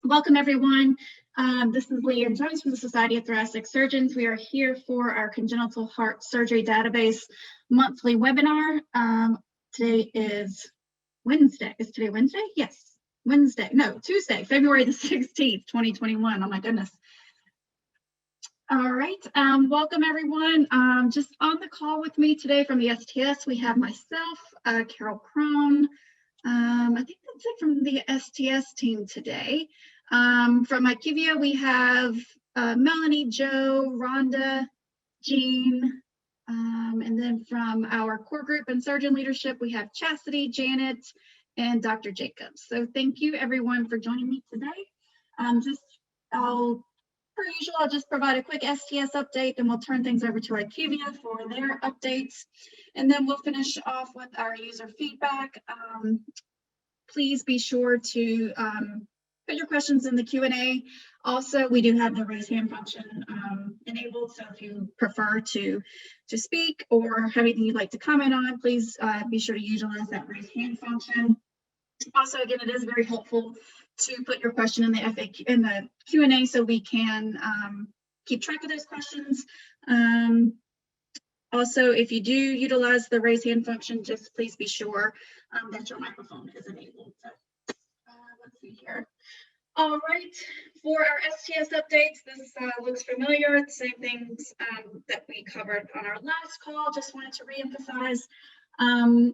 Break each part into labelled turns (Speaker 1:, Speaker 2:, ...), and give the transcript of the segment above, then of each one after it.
Speaker 1: Welcome, everyone. This is Leanne Jones from the Society of Thoracic Surgeons. We are here for our Congenital Heart Surgery Database monthly webinar. Today is Wednesday. Is today Wednesday? Yes, Wednesday. No, Tuesday, February the 16th, 2021. Oh my goodness. All right, welcome everyone. Just on the call with me today from the STS, we have myself, Carol Crone. I think that's it from the STS team today. From Iqv, we have Melanie, Joe, Rhonda, Jean, and then from our core group and surgeon leadership, we have Chastity, Janet, and Dr. Jacobs. So thank you everyone for joining me today. Per usual, I'll just provide a quick STS update, and we'll turn things over to Iqv for their updates, and then we'll finish off with our user feedback. Please be sure to put your questions in the Q&A. Also, we do have the raise hand function enabled, so if you prefer to speak or have anything you'd like to comment on, please be sure to utilize that raise hand function. Also, again, it is very helpful to put your question in the FAQ in the Q&A so we can keep track of those questions. Also, if you do utilize the raise hand function, just please be sure that your microphone is enabled. So, let's see here. All right, for our STS updates, this looks familiar. The same things that we covered on our last call. Just wanted to reemphasize.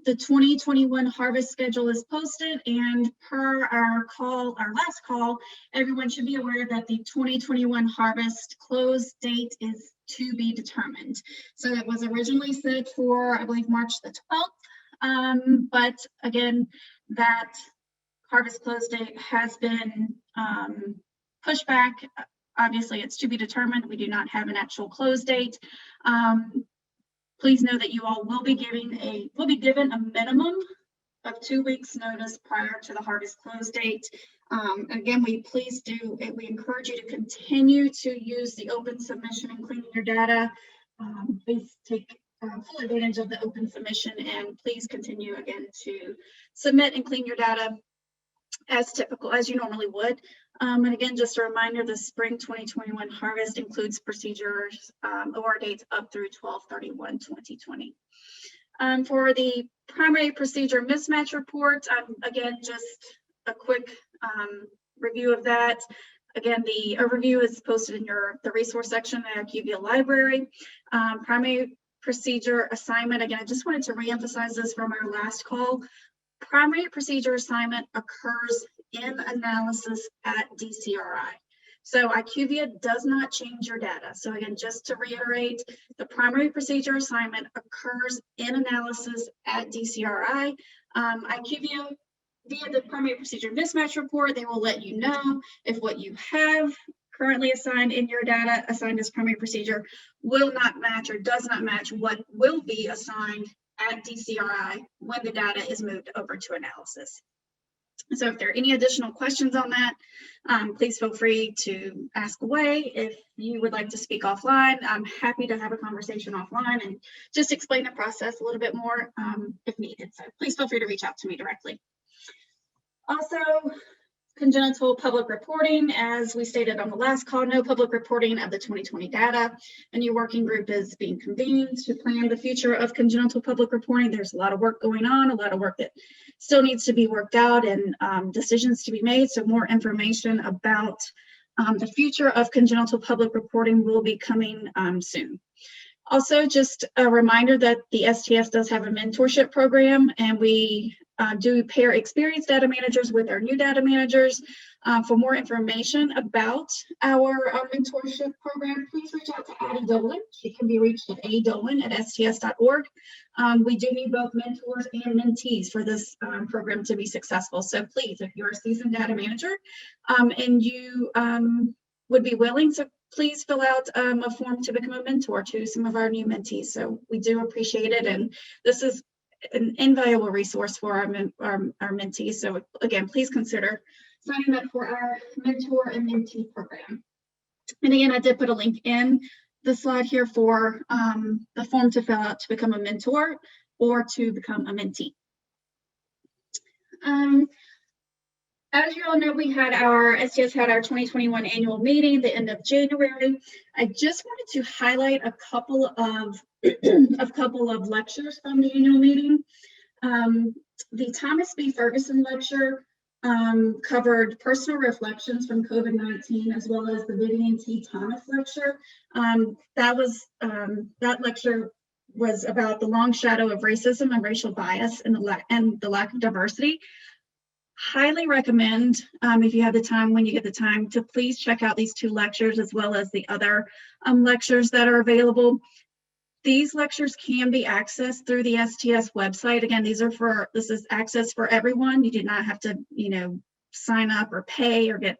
Speaker 1: The 2021 harvest schedule is posted, and per our last call, everyone should be aware that the 2021 harvest close date is to be determined. So it was originally set for, I believe, March the 12th, but again, that harvest close date has been pushed back. Obviously, it's to be determined. We do not have an actual close date. Please know that you all will be given a minimum of 2 weeks notice prior to the harvest close date. Again, we encourage you to continue to use the open submission and cleaning your data. Please take full advantage of the open submission, and please continue again to submit and clean your data as typical, as you normally would. And again, just a reminder, the spring 2021 harvest includes procedures OR dates up through 12/31/2020. For the primary procedure mismatch report, again, just a quick review of that. Again, the overview is posted in the resource section in our Iqv library. Primary procedure assignment, again, I just wanted to reemphasize this from our last call. Primary procedure assignment occurs in analysis at DCRI. So IQVIA does not change your data. So again, just to reiterate, the primary procedure assignment occurs in analysis at DCRI. IQVIA, via the primary procedure mismatch report, they will let you know if what you have currently assigned in your data assigned as primary procedure will not match or does not match what will be assigned at DCRI when the data is moved over to analysis. So if there are any additional questions on that, please feel free to ask away. If you would like to speak offline, I'm happy to have a conversation offline and just explain the process a little bit more if needed. So please feel free to reach out to me directly. Also, congenital public reporting, as we stated on the last call, no public reporting of the 2020 data. A new working group is being convened to plan the future of congenital public reporting. There's a lot of work going on, a lot of work that still needs to be worked out and decisions to be made. So more information about the future of congenital public reporting will be coming soon. Also, just a reminder that the STS does have a mentorship program, and we do pair experienced data managers with our new data managers. For more information about our mentorship program, please reach out to Addie Dolan. She can be reached at adolan@sts.org. We do need both mentors and mentees for this program to be successful. So please, if you're a seasoned data manager and you would be willing, so please fill out a form to become a mentor to some of our new mentees. So we do appreciate it, and this is an invaluable resource for our mentees. So again, please consider signing up for our mentor and mentee program. And again, I did put a link in the slide here for the form to fill out to become a mentor or to become a mentee. As you all know, STS had our 2021 annual meeting the end of January. I just wanted to highlight a couple of lectures from the annual meeting. The Thomas B. Ferguson lecture covered personal reflections from COVID-19, as well as the Vivian T. Thomas lecture. That lecture was about the long shadow of racism and racial bias and the lack of diversity. Highly recommend, if you have the time, when you get the time, to please check out these two lectures, as well as the other lectures that are available. These lectures can be accessed through the STS website. Again, this is access for everyone. You do not have to, sign up or pay or get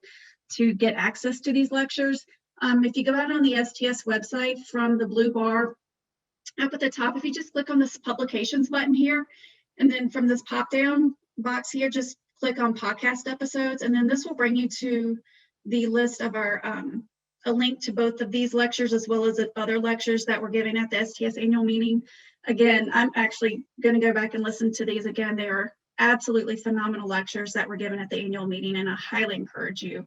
Speaker 1: access to these lectures. If you go out on the STS website, from the blue bar up at the top, if you just click on this publications button here, and then from this pop down box here, just click on podcast episodes, and then this will bring you to the list of our a link to both of these lectures, as well as other lectures that we're giving at the STS annual meeting. Again, I'm actually going to go back and listen to these again. They are absolutely phenomenal lectures that were given at the annual meeting, and I highly encourage you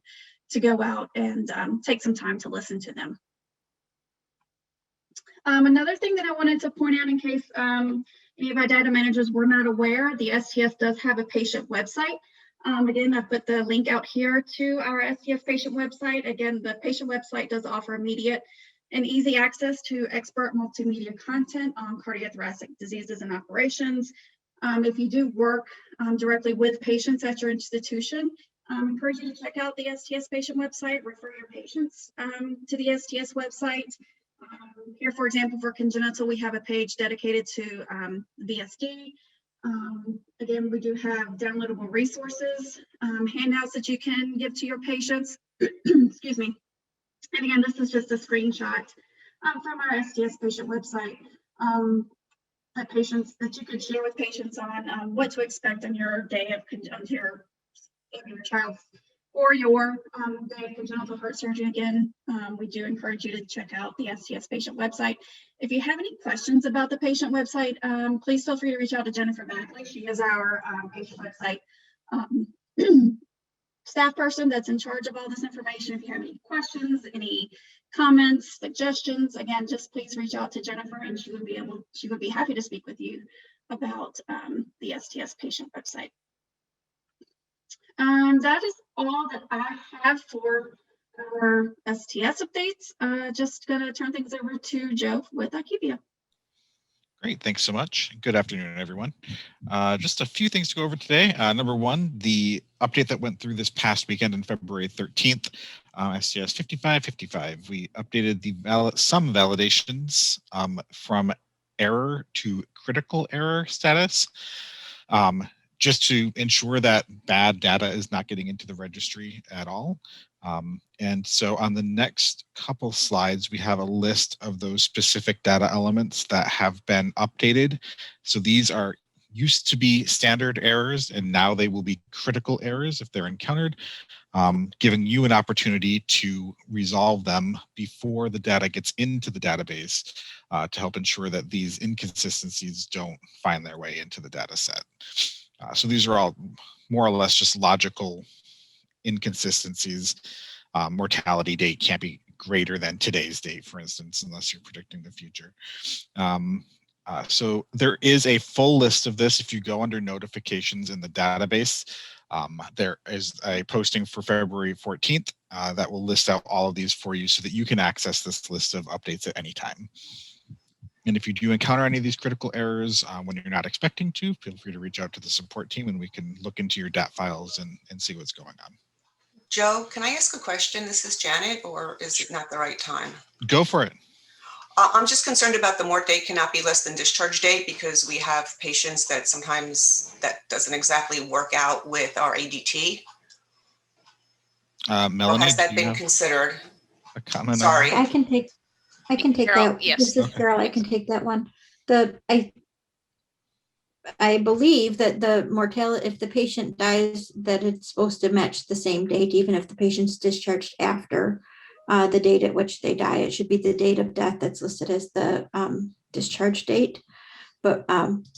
Speaker 1: to go out and take some time to listen to them. Another thing that I wanted to point out, in case any of my data managers were not aware, the STS does have a patient website. Again, I put the link out here to our STS patient website. Again, the patient website does offer immediate and easy access to expert multimedia content on cardiothoracic diseases and operations. If you do work directly with patients at your institution, I encourage you to check out the STS patient website, refer your patients to the STS website. Here, for example, for congenital, we have a page dedicated to VSD. Again, we do have downloadable resources, handouts that you can give to your patients. Excuse me. And again, this is just a screenshot from our STS patient website that you could share with patients on what to expect on your day of your child's or your day of congenital heart surgery. Again, we do encourage you to check out the STS patient website. If you have any questions about the patient website, please feel free to reach out to Jennifer Backley. She is our patient website staff person that's in charge of all this information. If you have any questions, any comments, suggestions, again, just please reach out to Jennifer, and she would be happy to speak with you about the STS patient website. That is all that I have for our STS updates. Just gonna turn things over to Joe with Iqv.
Speaker 2: Great, thanks so much. Good afternoon, everyone. Just a few things to go over today. Number one, the update that went through this past weekend on February 13th, STS 5555. We updated some validations from error to critical error status, just to ensure that bad data is not getting into the registry at all. And so on the next couple slides, we have a list of those specific data elements that have been updated. So these used to be standard errors, and now they will be critical errors if they're encountered, giving you an opportunity to resolve them before the data gets into the database to help ensure that these inconsistencies don't find their way into the data set. So these are all more or less just logical inconsistencies. Mortality date can't be greater than today's date, for instance, unless you're predicting the future. So there is a full list of this. If you go under notifications in the database, there is a posting for February 14th that will list out all of these for you so that you can access this list of updates at any time. And if you do encounter any of these critical errors when you're not expecting to, feel free to reach out to the support team and we can look into your DAT files and see what's going on.
Speaker 3: Joe, can I ask a question? This is Janet, or is it not the right time?
Speaker 2: Go for it.
Speaker 3: I'm just concerned about the mort date cannot be less than discharge date, because we have patients that sometimes that doesn't exactly work out with our ADT.
Speaker 2: Melanie,
Speaker 3: or has that been considered?
Speaker 2: A comment?
Speaker 3: Sorry.
Speaker 4: I can take
Speaker 5: Carol,
Speaker 4: that.
Speaker 5: yes.
Speaker 4: This is Carol. I can take that one. I believe that the mortality, if the patient dies, that it's supposed to match the same date, even if the patient's discharged after the date at which they die. It should be the date of death that's listed as the discharge date. But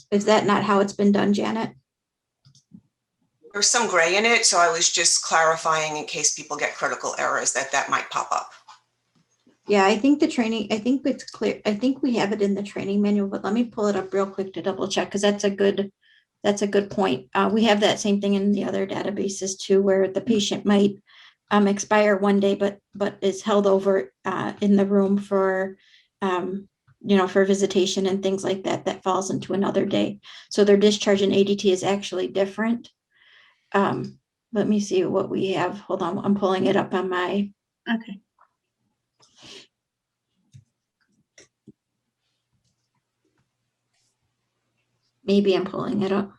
Speaker 4: is that not how it's been done, Janet?
Speaker 3: There's some gray in it, so I was just clarifying in case people get critical errors that might pop up.
Speaker 4: Yeah, I think the training, I think it's clear. I think we have it in the training manual, but let me pull it up real quick to double check, because that's a good point. We have that same thing in the other databases too, where the patient might expire one day, but is held over in the room for for visitation and things like that, that falls into another day. So their discharge in ADT is actually different. Let me see what we have. Hold on, I'm pulling it up on my.
Speaker 1: Okay.
Speaker 4: Maybe I'm pulling it up.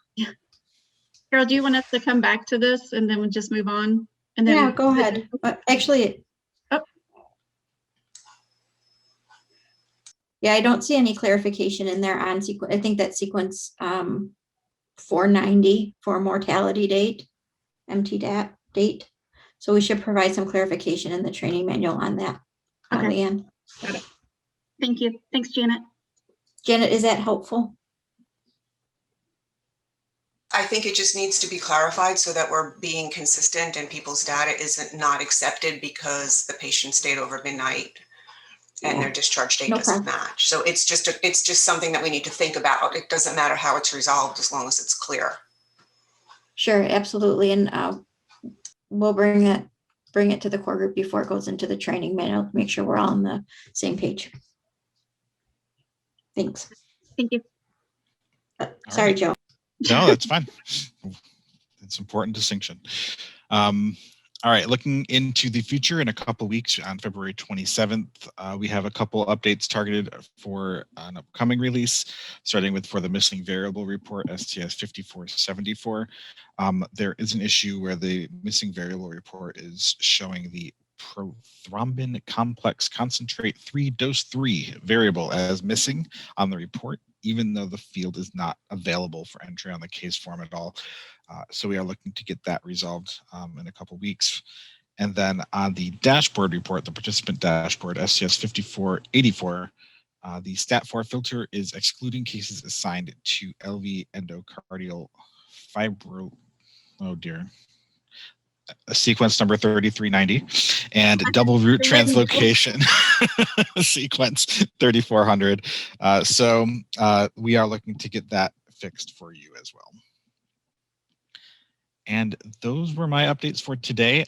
Speaker 1: Carol, do you want us to come back to this and then we'll just move on? And then
Speaker 4: Yeah, go ahead. Actually,
Speaker 1: Oh.
Speaker 4: Yeah, I don't see any clarification in there on sequence. I think that sequence 490 for mortality date, MTDAT date. So we should provide some clarification in the training manual on that.
Speaker 1: Okay.
Speaker 4: Leanne.
Speaker 1: Got it. Thank you. Thanks, Janet.
Speaker 4: Janet, is that helpful?
Speaker 3: I think it just needs to be clarified so that we're being consistent and people's data isn't not accepted because the patient stayed over midnight and their discharge date
Speaker 4: No
Speaker 3: doesn't
Speaker 4: problem.
Speaker 3: match. So it's just something that we need to think about. It doesn't matter how it's resolved as long as it's clear.
Speaker 4: Sure, absolutely. And we'll bring it to the core group before it goes into the training manual to make sure we're all on the same page. Thanks.
Speaker 1: Thank you.
Speaker 4: Sorry,
Speaker 2: right.
Speaker 4: Joe.
Speaker 2: No, that's fine. It's important distinction. All right, looking into the future in a couple weeks on February 27th, we have a couple updates targeted for an upcoming release, starting with for the missing variable report, STS 5474. There is an issue where the missing variable report is showing the prothrombin complex concentrate 3 dose 3 variable as missing on the report, even though the field is not available for entry on the case form at all. So we are looking to get that resolved in a couple weeks. And then on the dashboard report, the participant dashboard, STS 5484, the STAT4 filter is excluding cases assigned to LV endocardial fibro, oh dear, sequence number 3390, and double root translocation sequence 3400. So we are looking to get that fixed for you as well. And those were my updates for today.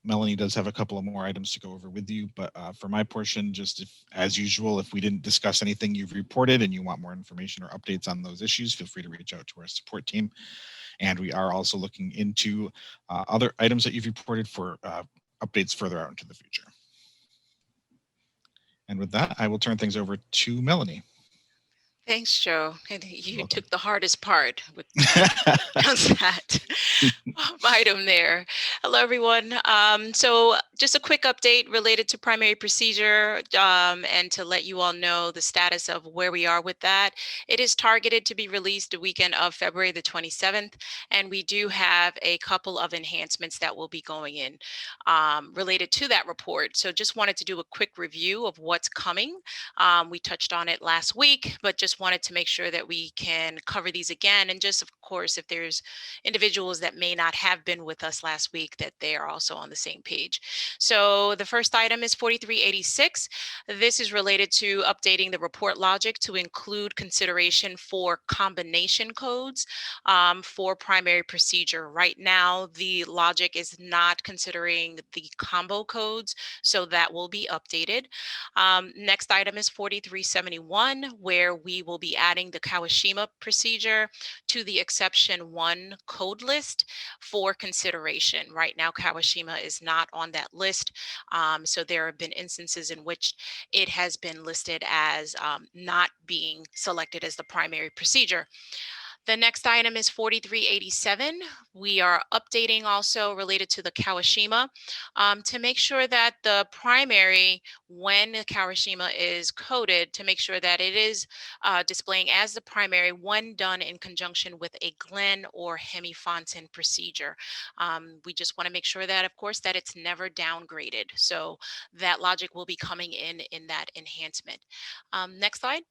Speaker 2: Melanie does have a couple of more items to go over with you, but for my portion, just as usual, if we didn't discuss anything you've reported and you want more information or updates on those issues, feel free to reach out to our support team. And we are also looking into other items that you've reported for updates further out into the future. And with that, I will turn things over to Melanie.
Speaker 5: Thanks, Joe. And you
Speaker 2: Welcome.
Speaker 5: took the hardest part with that item there. Hello, everyone. So just a quick update related to primary procedure and to let you all know the status of where we are with that. It is targeted to be released the weekend of February the 27th, and we do have a couple of enhancements that will be going in related to that report. So just wanted to do a quick review of what's coming. We touched on it last week, but just wanted to make sure that we can cover these again. And just, of course, if there's individuals that may not have been with us last week, that they are also on the same page. So the first item is 4386. This is related to updating the report logic to include consideration for combination codes for primary procedure. Right now, the logic is not considering the combo codes, so that will be updated. Next item is 4371, where we will be adding the Kawashima procedure to the exception 1 code list for consideration. Right now, Kawashima is not on that list. So there have been instances in which it has been listed as not being selected as the primary procedure. The next item is 4387. We are updating also related to the Kawashima to make sure that the primary, when the Kawashima is coded, to make sure that it is displaying as the primary when done in conjunction with a Glenn or Hemifontan procedure. We just want to make sure that, of course, that it's never downgraded. So that logic will be coming in that enhancement. Next slide.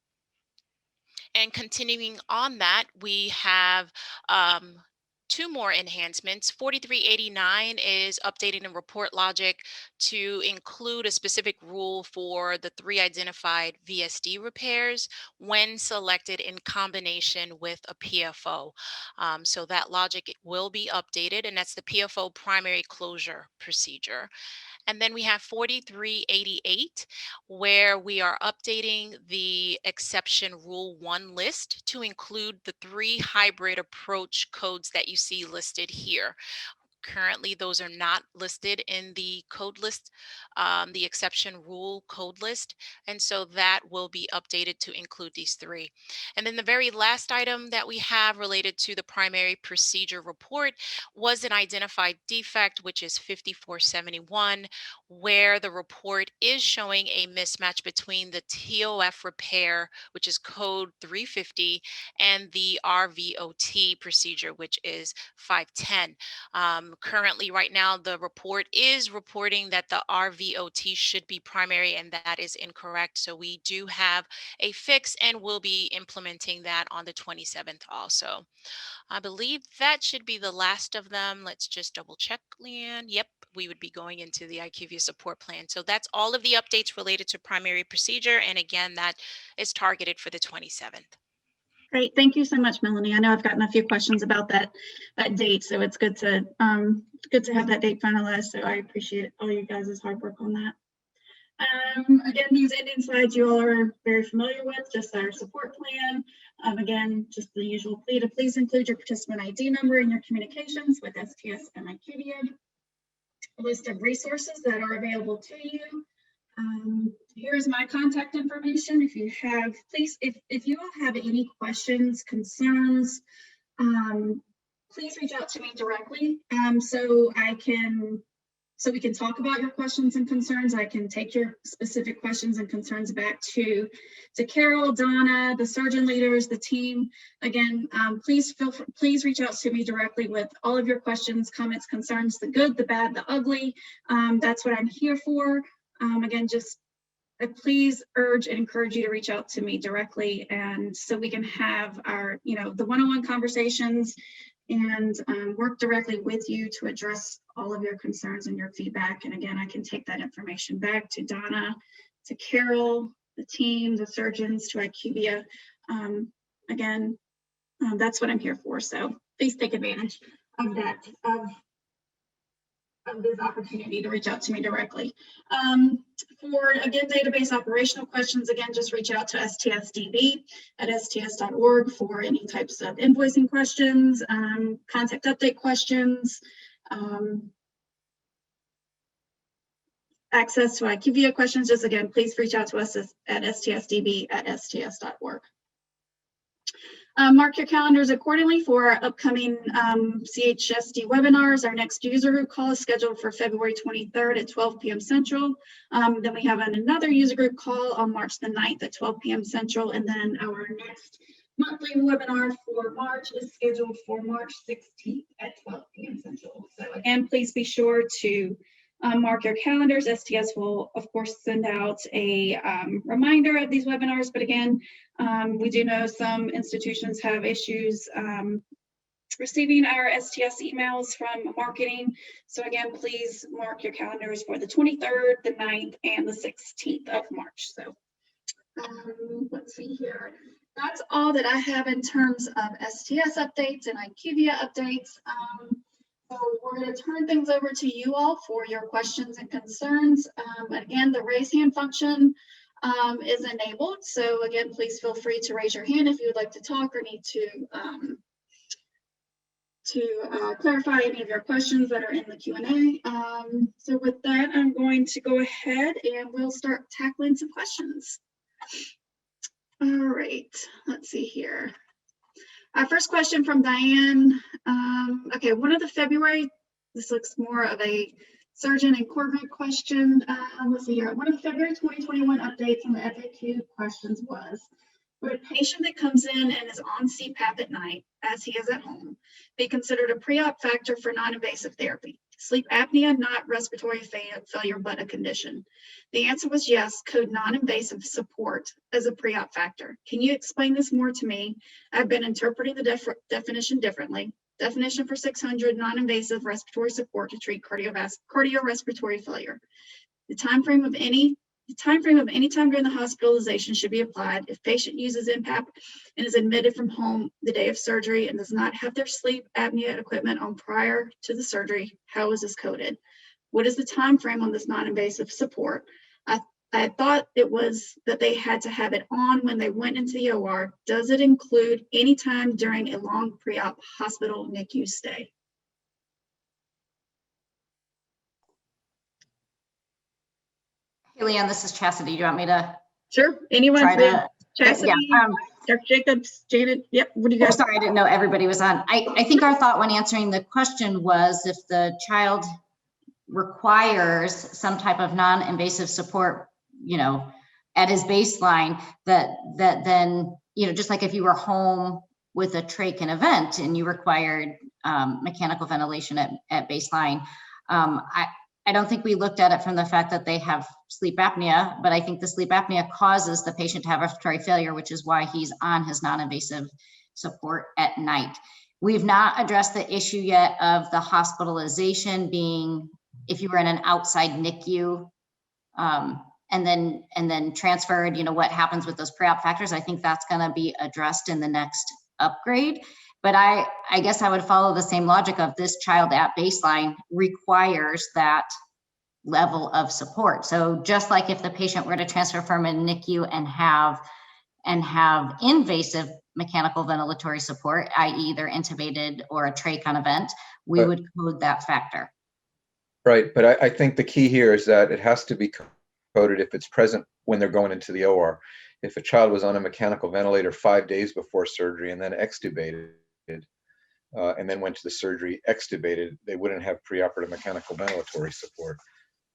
Speaker 5: And continuing on that, we have two more enhancements. 4389 is updating the report logic to include a specific rule for the 3 identified VSD repairs when selected in combination with a PFO. So that logic will be updated, and that's the PFO primary closure procedure. And then we have 4388, where we are updating the exception rule 1 list to include the 3 hybrid approach codes that you see listed here. Currently, those are not listed in the code list, the exception rule code list. And so that will be updated to include these 3. And then the very last item that we have related to the primary procedure report was an identified defect, which is 5471, where the report is showing a mismatch between the TOF repair, which is code 350, and the RVOT procedure, which is 510. Currently, right now, the report is reporting that the RVOT should be primary, and that is incorrect. So we do have a fix, and we'll be implementing that on the 27th also. I believe that should be the last of them. Let's just double check, Leanne. Yep, we would be going into the Iqv Support Plan. So that's all of the updates related to primary procedure. And again, that is targeted for the 27th.
Speaker 1: Great, thank you so much, Melanie. I know I've gotten a few questions about that date, so it's good to have that date finalized. So I appreciate all you guys' hard work on that. Again, these ending slides you all are very familiar with, just our support plan. Again, just the usual plea to please include your participant ID number in your communications with STS and IQVIA. A list of resources that are available to you. Here's my contact information. If you have, please, if you all have any questions, concerns, please reach out to me directly, so we can talk about your questions and concerns. I can take your specific questions and concerns back to Carol, Donna, the surgeon leaders, the team. Again, please reach out to me directly with all of your questions, comments, concerns, the good, the bad, the ugly. That's what I'm here for. Again, just please urge and encourage you to reach out to me directly, and so we can have our, the one-on-one conversations and work directly with you to address all of your concerns and your feedback. And again, I can take that information back to Donna, to Carol, the team, the surgeons, to IQVIA. Again, that's what I'm here for. So please take advantage of that, of this opportunity to reach out to me directly. For, again, database operational questions, again, just reach out to STSDB at sts.org for any types of invoicing questions, contact update questions, access to IQVIA questions. Just again, please reach out to us at STSDB at sts.org. Mark your calendars accordingly for our upcoming CHSD webinars. Our next user group call is scheduled for February 23rd at 12 p.m. Central. Then we have another user group call on March the 9th at 12 p.m. Central. And then our next monthly webinar for March is scheduled for March 16th at 12 p.m. Central. So again, please be sure to mark your calendars. STS will, of course, send out a reminder of these webinars. But again, we do know some institutions have issues receiving our STS emails from marketing. So again, please mark your calendars for the 23rd, the 9th, and the 16th of March. So let's see here. That's all that I have in terms of STS updates and IQVIA updates. So we're going to turn things over to you all for your questions and concerns. Again, the raise hand function is enabled. So again, please feel free to raise your hand if you would like to talk or need to clarify any of your questions that are in the Q&A. So with that, I'm going to go ahead and we'll start tackling some questions. All right, let's see here. Our first question from Diane. Okay, one of the February, this looks more of a surgeon and core group question. Let's see here. One of the February 2021 updates on the FAQ questions was, would a patient that comes in and is on CPAP at night, as he is at home, be considered a pre-op factor for non-invasive therapy? Sleep apnea, not respiratory failure, but a condition. The answer was yes, code non-invasive support as a pre-op factor. Can you explain this more to me? I've been interpreting the definition differently. Definition for 600, non-invasive respiratory support to treat cardiorespiratory failure. The time frame of any time during the hospitalization should be applied. If patient uses MPAP and is admitted from home the day of surgery and does not have their sleep apnea equipment on prior to the surgery, how is this coded? What is the time frame on this non-invasive support? I thought it was that they had to have it on when they went into the OR. Does it include any time during a long pre-op hospital NICU stay?
Speaker 6: Hey, Leanne, this is Chastity. Do you want me to
Speaker 1: Sure. Anyone?
Speaker 6: try to?
Speaker 1: Chastity, Dr. Jacobs, Janet. Yep. What do you
Speaker 6: Oh,
Speaker 1: guys?
Speaker 6: sorry, I didn't know everybody was on. I think our thought when answering the question was if the child requires some type of non-invasive support, at his baseline, that then, just like if you were home with a trach and event and you required mechanical ventilation at baseline, I don't think we looked at it from the fact that they have sleep apnea, but I think the sleep apnea causes the patient to have respiratory failure, which is why he's on his non-invasive support at night. We've not addressed the issue yet of the hospitalization being if you were in an outside NICU and then transferred, what happens with those pre-op factors. I think that's going to be addressed in the next upgrade. But I guess I would follow the same logic of this child at baseline requires that level of support. So just like if the patient were to transfer from a NICU and have invasive mechanical ventilatory support, i.e. they're intubated or a trach on a vent, we would code that factor.
Speaker 7: Right, but I think the key here is that it has to be coded if it's present when they're going into the OR. If a child was on a mechanical ventilator 5 days before surgery and then extubated, and then went to the surgery extubated, they wouldn't have preoperative mechanical ventilatory support.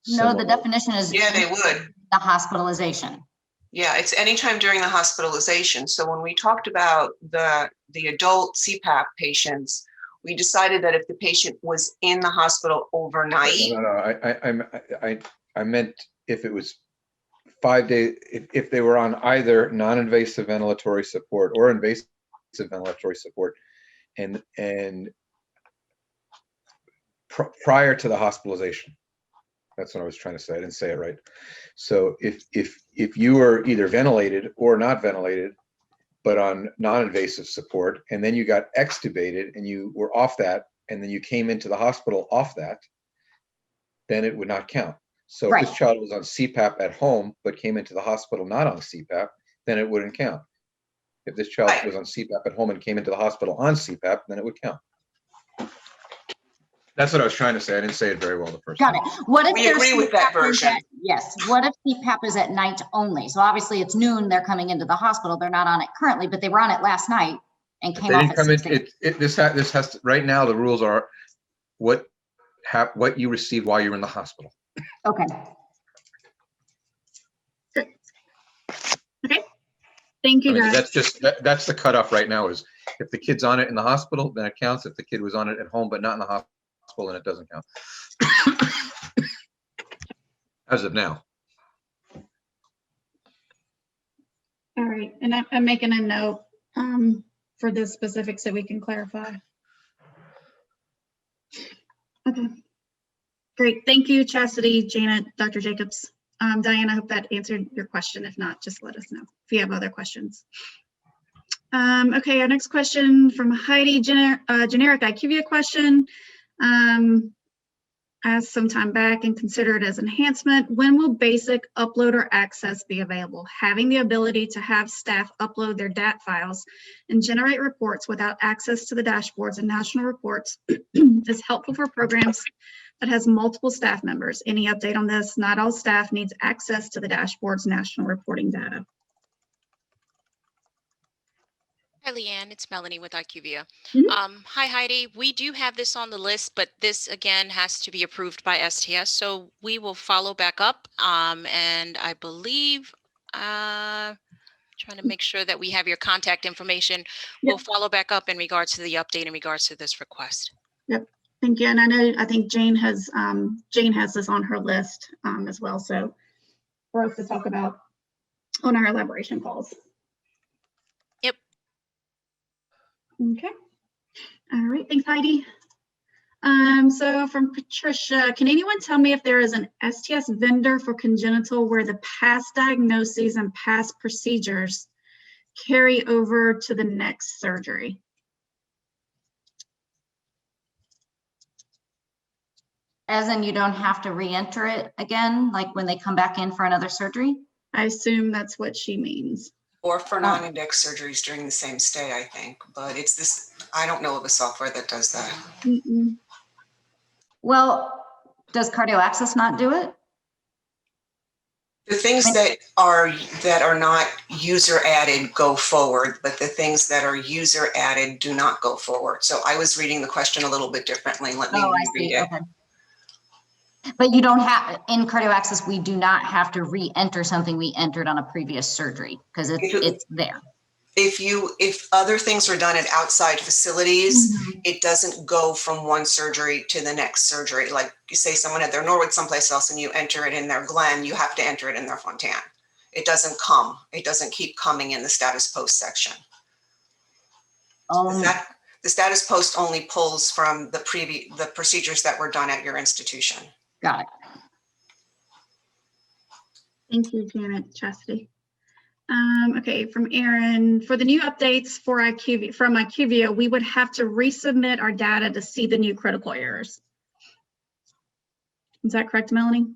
Speaker 6: No, the definition is
Speaker 3: Yeah, they would.
Speaker 6: The hospitalization.
Speaker 3: Yeah, it's anytime during the hospitalization. So when we talked about the adult CPAP patients, we decided that if the patient was in the hospital overnight.
Speaker 7: No, I meant if it was 5 days, if they were on either non-invasive ventilatory support or invasive ventilatory support, and prior to the hospitalization. That's what I was trying to say. I didn't say it right. So if you were either ventilated or not ventilated, but on non-invasive support, and then you got extubated and you were off that, and then you came into the hospital off that, then it would not count. So if this child was on CPAP at home, but came into the hospital not on CPAP, then it wouldn't count. If this child was on CPAP at home and came into the hospital on CPAP, then it would count. That's what I was trying to say. I didn't say it very well the first time.
Speaker 6: Got it. What if
Speaker 3: we agree with that version?
Speaker 6: Yes. What if CPAP is at night only? So obviously it's noon, they're coming into the hospital. They're not on it currently, but they were on it last night and came off at 6 a.m.
Speaker 7: This has to, right now the rules are what you received while you're in the hospital.
Speaker 6: Okay.
Speaker 1: Okay. Thank you, guys.
Speaker 7: That's the cutoff right now, is if the kid's on it in the hospital, then it counts. If the kid was on it at home but not in the hospital, then it doesn't count. As of now.
Speaker 1: All right, and I'm making a note for the specifics so we can clarify. Okay, great. Thank you, Chastity, Janet, Dr. Jacobs. Diane, I hope that answered your question. If not, just let us know if you have other questions. Okay, our next question from Heidi, generic IQVIA question. Asked some time back and considered as enhancement. When will basic uploader access be available? Having the ability to have staff upload their DAT files and generate reports without access to the dashboards and national reports is helpful for programs that has multiple staff members. Any update on this? Not all staff needs access to the dashboard's national reporting data.
Speaker 5: Hi, Leanne. It's Melanie with IQVIA.
Speaker 1: Mhm.
Speaker 5: Hi, Heidi. We do have this on the list, but this again has to be approved by STS. So we will follow back up. And I believe, trying to make sure that we have your contact information.
Speaker 1: Yep.
Speaker 5: We'll follow back up in regards to the update in regards to this request.
Speaker 1: Yep. Thank you. And I think Jane has this on her list as well. So for us to talk about on our elaboration calls.
Speaker 5: Yep.
Speaker 1: Okay. All right, thanks, Heidi. So from Patricia, can anyone tell me if there is an STS vendor for congenital where the past diagnoses and past procedures carry over to the next surgery?
Speaker 6: As in you don't have to re-enter it again, like when they come back in for another surgery?
Speaker 1: I assume that's what she means.
Speaker 3: Or for non-index surgeries during the same stay, I think, but it's this, I don't know of a software that does that.
Speaker 1: Mm-mm.
Speaker 6: Well, does Cardio Access not do it?
Speaker 3: The things that are not user added go forward, but the things that are user added do not go forward. So I was reading the question a little bit differently. Let me
Speaker 6: Oh, I
Speaker 3: reread
Speaker 6: see.
Speaker 3: it.
Speaker 6: Okay. But you don't have, in Cardio Access, we do not have to re-enter something we entered on a previous surgery because it's there.
Speaker 3: If other things are done at outside facilities,
Speaker 6: Mhm.
Speaker 3: it doesn't go from one surgery to the next surgery. Like you say someone had their Norwood someplace else and you enter it in their Glen, you have to enter it in their Fontaine. It doesn't keep coming in the status post section. The status post only pulls from the procedures that were done at your institution.
Speaker 6: Got it.
Speaker 1: Thank you, Janet Chastity. Okay, from Aaron, for the new updates for from IQVIA, we would have to resubmit our data to see the new critical errors. Is that correct, Melanie?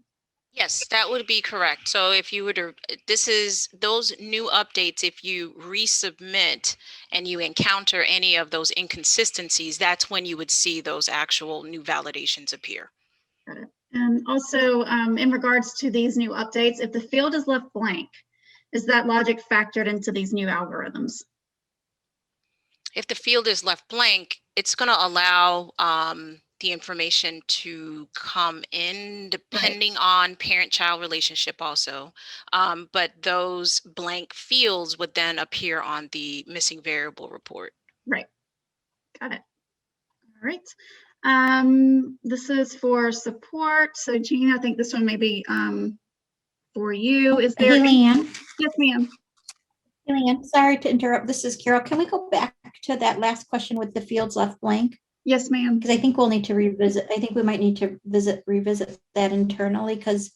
Speaker 5: Yes, that would be correct. So if you were to, this is those new updates, if you resubmit and you encounter any of those inconsistencies, that's when you would see those actual new validations appear.
Speaker 1: Got it. And also in regards to these new updates, if the field is left blank, is that logic factored into these new algorithms?
Speaker 5: If the field is left blank, it's going to allow the information to come in depending on parent-child relationship also. But those blank fields would then appear on the missing variable report.
Speaker 1: Right. Got it. All right. This is for support. So Jean, I think this one may be for you. Is there?
Speaker 4: Hey, Leanne.
Speaker 1: Yes, ma'am.
Speaker 4: Hey, Leanne, sorry to interrupt. This is Carol. Can we go back to that last question with the fields left blank?
Speaker 1: Yes, ma'am.
Speaker 4: Because I think we'll need to revisit. I think we might need to revisit that internally because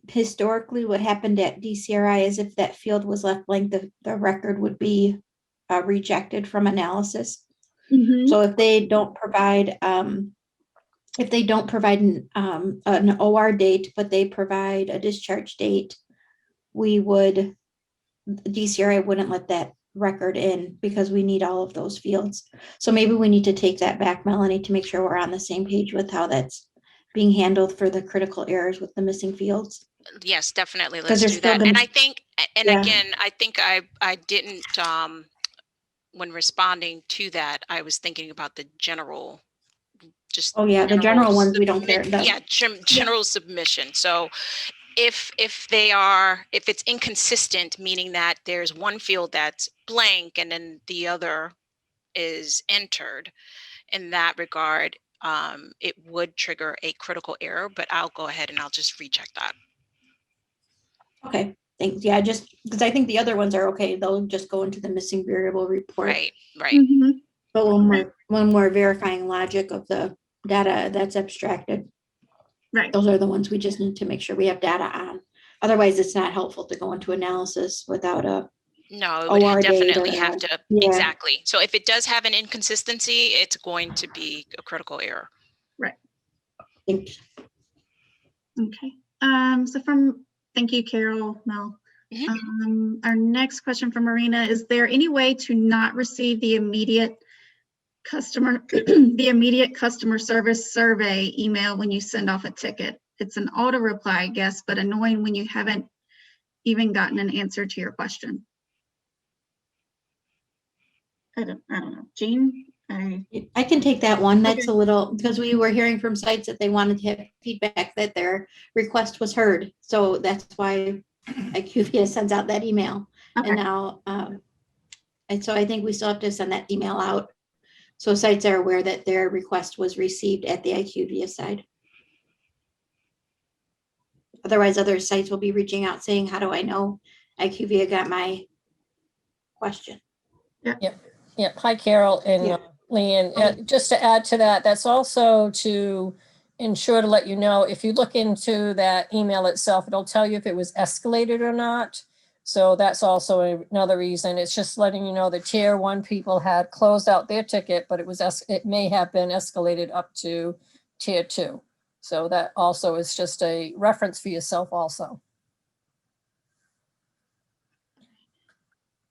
Speaker 4: historically what happened at DCRI is if that field was left blank, the record would be rejected from analysis.
Speaker 1: Mm-hmm.
Speaker 4: So if they don't provide an OR date, but they provide a discharge date, DCRI wouldn't let that record in because we need all of those fields. So maybe we need to take that back, Melanie, to make sure we're on the same page with how that's being handled for the critical errors with the missing fields.
Speaker 5: Yes, definitely. Let's do
Speaker 4: still
Speaker 5: that.
Speaker 4: gonna-
Speaker 5: And I think, and
Speaker 4: Yeah.
Speaker 5: again, I think I didn't, when responding to that, I was thinking about the general, just.
Speaker 4: Oh yeah, the general ones we don't care.
Speaker 5: Yeah, general submission. So if it's inconsistent, meaning that there's one field that's blank and then the other is entered, in that regard, it would trigger a critical error, but I'll go ahead and I'll just recheck that.
Speaker 4: Okay, thanks. Yeah, just because I think the other ones are okay. They'll just go into the missing variable report.
Speaker 5: Right.
Speaker 1: Mm-hmm.
Speaker 4: But when we're verifying logic of the data that's abstracted,
Speaker 1: Right.
Speaker 4: those are the ones we just need to make sure we have data on. Otherwise, it's not helpful to go into analysis without a
Speaker 5: No, it would
Speaker 4: OR
Speaker 5: definitely
Speaker 4: date or-
Speaker 5: have to,
Speaker 4: Yeah.
Speaker 5: exactly. So if it does have an inconsistency, it's going to be a critical error.
Speaker 4: Thanks.
Speaker 1: Okay. Thank you, Carol, Mel.
Speaker 5: Mhm.
Speaker 1: Our next question from Marina, is there any way to not receive the immediate customer service survey email when you send off a ticket? It's an auto reply, I guess, but annoying when you haven't even gotten an answer to your question. I don't know. Jean?
Speaker 4: I can take that one. That's
Speaker 1: Okay.
Speaker 4: a little, because we were hearing from sites that they wanted to have feedback that their request was heard. So that's why IQVIA sends out that email.
Speaker 1: Okay.
Speaker 4: And now, and so I think we still have to send that email out. So sites are aware that their request was received at the IQVIA side. Otherwise, other sites will be reaching out saying, how do I know IQVIA got my question?
Speaker 8: Yep. Hi, Carol. And
Speaker 4: Yeah.
Speaker 8: Leanne, just to add to that, that's also to ensure to let you know, if you look into that email itself, it'll tell you if it was escalated or not. So that's also another reason. It's just letting you know the tier 1 people had closed out their ticket, but it may have been escalated up to tier 2. So that also is just a reference for yourself also.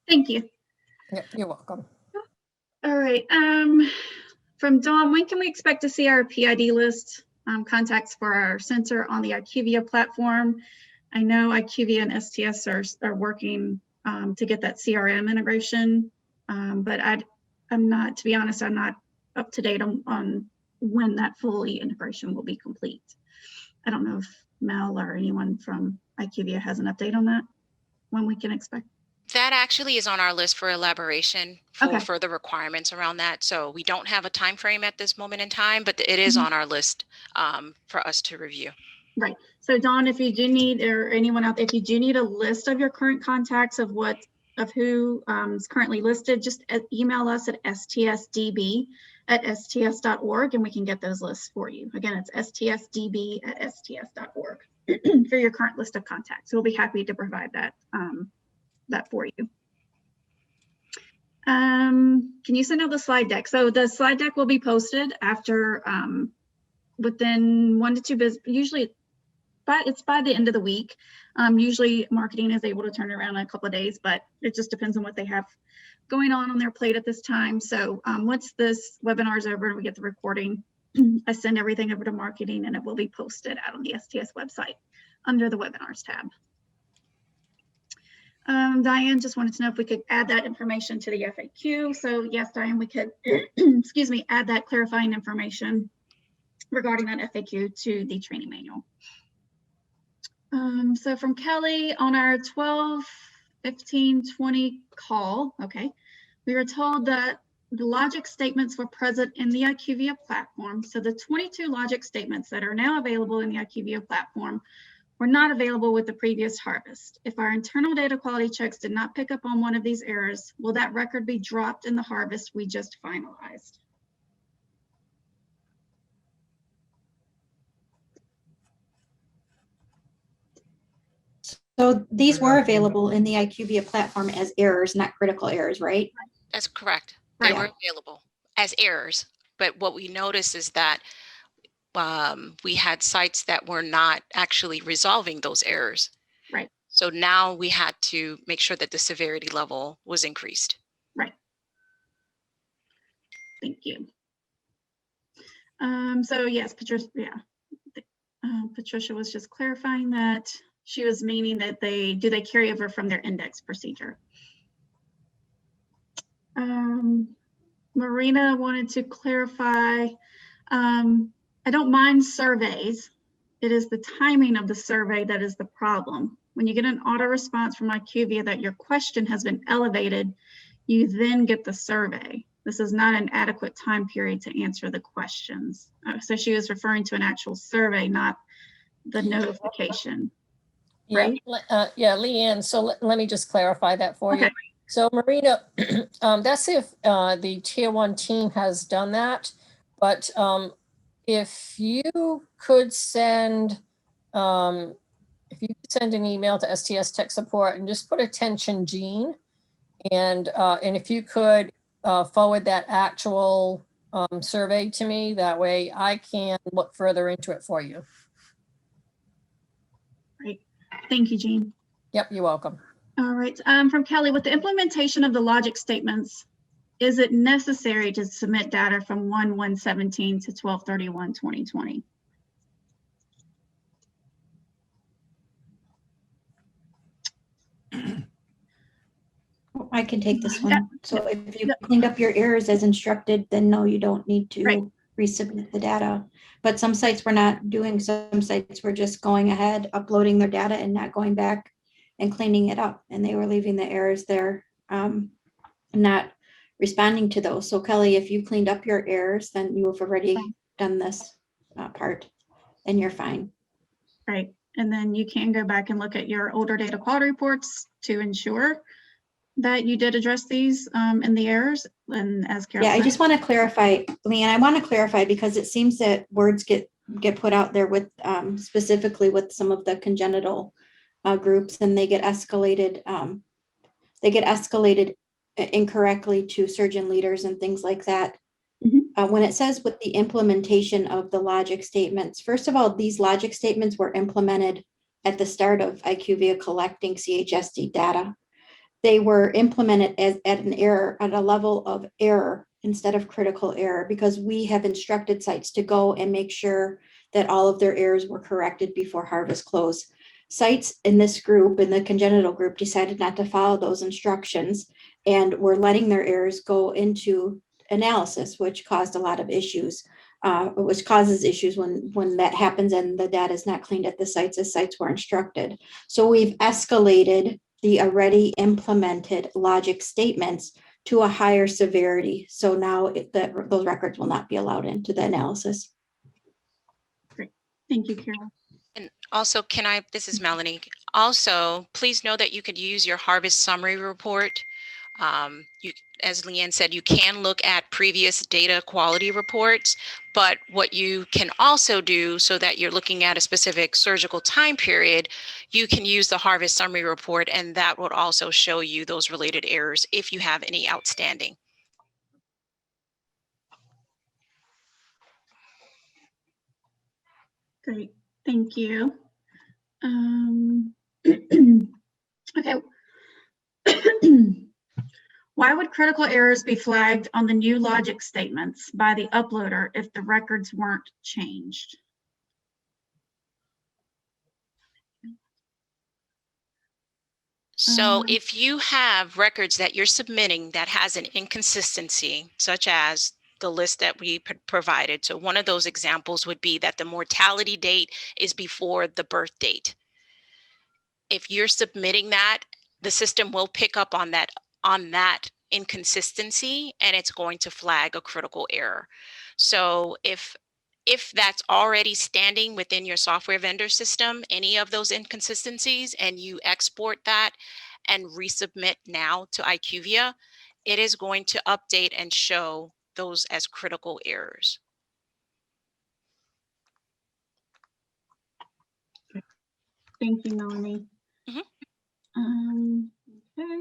Speaker 1: Thank you.
Speaker 8: Yeah, you're welcome.
Speaker 1: All right. From Dawn, when can we expect to see our PID list contacts for our center on the Iqv platform? I know Iqv and STS are working to get that CRM integration, but I'm not, to be honest, I'm not up to date on when that fully integration will be complete. I don't know if Mel or anyone from Iqv has an update on that, when we can expect.
Speaker 5: That actually is on our list for elaboration for
Speaker 1: Okay.
Speaker 5: further requirements around that. So we don't have a time frame at this moment in time, but it is on our list for us to review.
Speaker 1: Right. So Dawn, if you do need, or anyone out there, if you do need a list of your current contacts of who is currently listed, just email us at stsdb@sts.org and we can get those lists for you. Again, it's stsdb@sts.org for your current list of contacts. So we'll be happy to provide that for you. Can you send out the slide deck? So the slide deck will be posted after within 1 to 2 business, usually it's by the end of the week. Usually marketing is able to turn it around in a couple of days, but it just depends on what they have going on their plate at this time. So once this webinar is over and we get the recording, I send everything over to marketing and it will be posted out on the STS website under the webinars tab. Diane just wanted to know if we could add that information to the FAQ. So yes, Diane, we could, excuse me, add that clarifying information regarding that FAQ to the training manual. So from Kelly, on our 12/15/20 call, okay, we were told that the logic statements were present in the Iqv platform. So the 22 logic statements that are now available in the Iqv platform were not available with the previous harvest. If our internal data quality checks did not pick up on one of these errors, will that record be dropped in the harvest we just finalized?
Speaker 4: So these were available in the IQVIA platform as errors, not critical errors, right?
Speaker 5: That's correct. They
Speaker 1: Right.
Speaker 5: were available as errors, but what we noticed is that we had sites that were not actually resolving those errors.
Speaker 1: Right.
Speaker 5: So now we had to make sure that the severity level was increased.
Speaker 1: Right. Thank you. So yes, Patricia, yeah. Patricia was just clarifying that she was meaning that they carry over from their index procedure. Marina wanted to clarify, I don't mind surveys. It is the timing of the survey that is the problem. When you get an auto response from IQVIA that your question has been elevated, you then get the survey. This is not an adequate time period to answer the questions. So she was referring to an actual survey, not the notification.
Speaker 8: Yeah,
Speaker 1: Right?
Speaker 8: yeah, Leanne, so let me just clarify that for you.
Speaker 1: Okay.
Speaker 8: So Marina, that's if the tier 1 team has done that, but if you could send an email to STS Tech Support and just put attention Gene, and if you could forward that actual survey to me, that way I can look further into it for you.
Speaker 1: Right. Thank you, Jean.
Speaker 8: Yep, you're welcome.
Speaker 1: All right. From Kelly, with the implementation of the logic statements, is it necessary to submit data from 1/1/17 to 12/31/2020?
Speaker 4: I can take this one.
Speaker 1: Yeah.
Speaker 4: So if you
Speaker 1: Yeah.
Speaker 4: cleaned up your errors as instructed, then no, you don't need to
Speaker 1: Right.
Speaker 4: resubmit the data. But some sites were not doing, some sites were just going ahead, uploading their data and not going back and cleaning it up. And they were leaving the errors there, not responding to those. So Kelly, if you cleaned up your errors, then you have already done this part and you're fine.
Speaker 1: Right. And then you can go back and look at your older data quality reports to ensure that you did address these and the errors. And as Carol
Speaker 4: Yeah, I
Speaker 1: said,
Speaker 4: just want to clarify, Leanne, I want to clarify because it seems that words get put out there with specifically with some of the congenital groups, and they get escalated incorrectly to surgeon leaders and things like that. When it says with the implementation of the logic statements, first of all, these logic statements were implemented at the start of IQVIA collecting CHSD data. They were implemented at a level of error instead of critical error, because we have instructed sites to go and make sure that all of their errors were corrected before harvest close. Sites in this group, in the congenital group, decided not to follow those instructions and were letting their errors go into analysis, which caused a lot of issues, which causes issues when that happens and the data is not cleaned at the sites as sites were instructed. So we've escalated the already implemented logic statements to a higher severity. So now those records will not be allowed into the analysis.
Speaker 1: great. Thank you, Carol.
Speaker 5: And also, this is Melanie. Also, please know that you could use your harvest summary report. As Leanne said, you can look at previous data quality reports, but what you can also do, so that you're looking at a specific surgical time period, you can use the harvest summary report, and that would also show you those related errors if you have any outstanding.
Speaker 1: Great, thank you. Okay. Why would critical errors be flagged on the new logic statements by the uploader if the records weren't changed?
Speaker 5: So if you have records that you're submitting that has an inconsistency, such as the list that we provided. So one of those examples would be that the mortality date is before the birth date. If you're submitting that, the system will pick up on that inconsistency, and it's going to flag a critical error. So if that's already standing within your software vendor system, any of those inconsistencies, and you export that and resubmit now to IQVIA, it is going to update and show those as critical errors.
Speaker 1: Thank you, Melanie.
Speaker 5: Mm-hmm.
Speaker 1: Okay.